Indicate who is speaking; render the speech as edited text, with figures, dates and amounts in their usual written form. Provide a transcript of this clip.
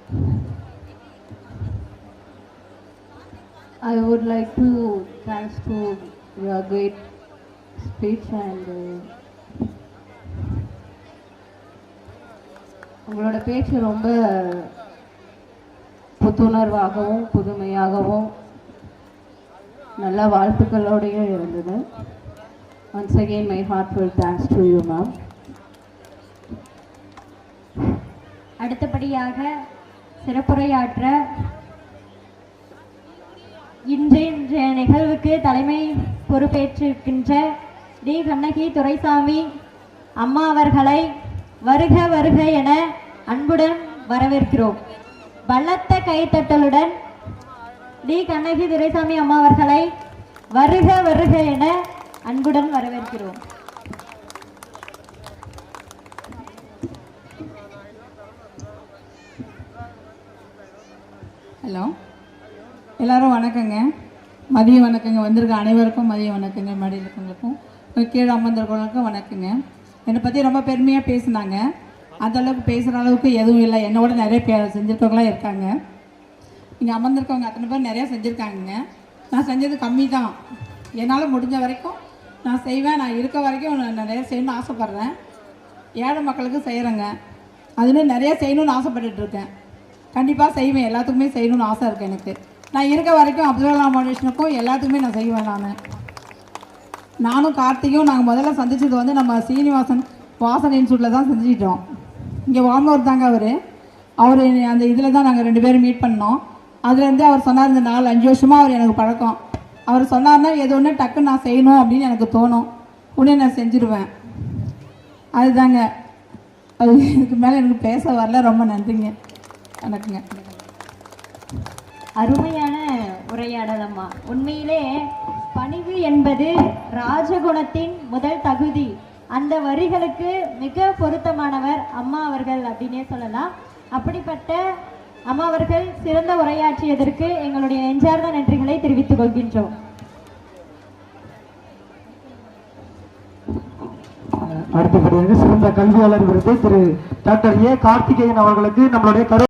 Speaker 1: I would like to thanks to your great speech and உங்களோட பேச்சு ரொம்ப புத்துணர்வாகவும் புதுமையாகவும் நல்ல வாழ்த்துக்களோடையும் இருந்தது. Once again my heartfelt thanks to you ma'am.
Speaker 2: அடுத்தபடியாக சிறப்புரையாற்ற இன்றைய நிகழ்வுக்கு தலைமை பொறுப்பேற்றிருக்கின்ற டி கண்ணகி துரைசாமி அம்மா அவர்களை வருக வருக என அன்புடன் வரவேற்கிறோம். பலத்த கைத்தட்டலுடன் டி கண்ணகி துரைசாமி அம்மா அவர்களை வருக வருக என அன்புடன் வரவேற்கிறோம்.
Speaker 3: ஹலோ, எல்லோரும் வணக்கங்க. மதிய வணக்கங்க. வந்திருக்க அனைவருக்கும் மதிய வணக்கங்க. மடியில் இருக்கவங்களுக்கும் கீழே அமர்ந்திருக்கவங்களுக்கும் வணக்கங்க. என்னை பற்றி ரொம்ப பெருமையாக பேசினாங்க. அந்தளவுக்கு பேசுகிற அளவுக்கு எதுவும் இல்லை. என்னோட நிறைய பேர் செஞ்சுருக்கவங்களாம் இருக்காங்க. இங்கே அமர்ந்திருக்கவங்க அத்தனை பேர் நிறையா செஞ்சுருக்காங்க. நான் செஞ்சது கம்மி தான். என்னால் முடிஞ்ச வரைக்கும் நான் செய்வேன். நான் இருக்க வரைக்கும் நான் நிறைய செய்யணும்னு ஆசைப்பட்றேன். ஏழை மக்களுக்கு செய்கிறேங்க. அதுலேயும் நிறையா செய்யணும்னு ஆசைப்பட்டுருக்கேன். கண்டிப்பாக செய்வேன். எல்லாத்துக்குமே செய்யணும்னு ஆசை இருக்குது எனக்கு. நான் இருக்க வரைக்கும் அப்துல் கலாம் ஃபவுண்டேஷனுக்கும் எல்லாத்துக்குமே நான் செய்வேன். நானும் கார்த்திக்கும் நாங்கள் முதல்ல சந்திச்சது வந்து நம்ம சீனிவாசன் வாசன் இன்ஸ்டியூட்டில் தான் செஞ்சுக்கிட்டோம். இங்கே வாமூர் தாங்க அவர் அந்த இதில் தான் நாங்கள் 2 பேரும் மீட் பண்ணோம். அதுலேருந்து அவர் சொன்னார், இந்த 4-5 வருஷமாக அவர் எனக்கு பழக்கம். அவர் சொன்னார்னா எது ஒன்று டக்குன்னு நான் செய்யணும் அப்படின்னு எனக்கு தோணும். உடனே நான் செஞ்சுருவேன். அதுதாங்க. அது இதுக்கு மேலே எனக்கு பேச வரல. ரொம்ப நன்றிங்க. வணக்கங்க.
Speaker 2: அருமையான உரையாடல் அம்மா. உண்மையிலே பணிவு என்பது ராஜகுணத்தின் முதல் தகுதி. அந்த வரிகளுக்கு மிக பொருத்தமானவர் அம்மா அவர்கள் அப்படின்னே சொல்லலாம். அப்படிப்பட்ட அம்மா அவர்கள் சிறந்த உரையாற்றியதற்கு எங்களுடைய நெஞ்சார்ந்த நன்றிகளை தெரிவித்துக் கொள்கின்றோம்.
Speaker 4: அடுத்தபடியாக சிறந்த கல்வியாளர் விருது திரு டாக்டர் ஏ கார்த்திகேயன் அவர்களுக்கு நம்மளுடைய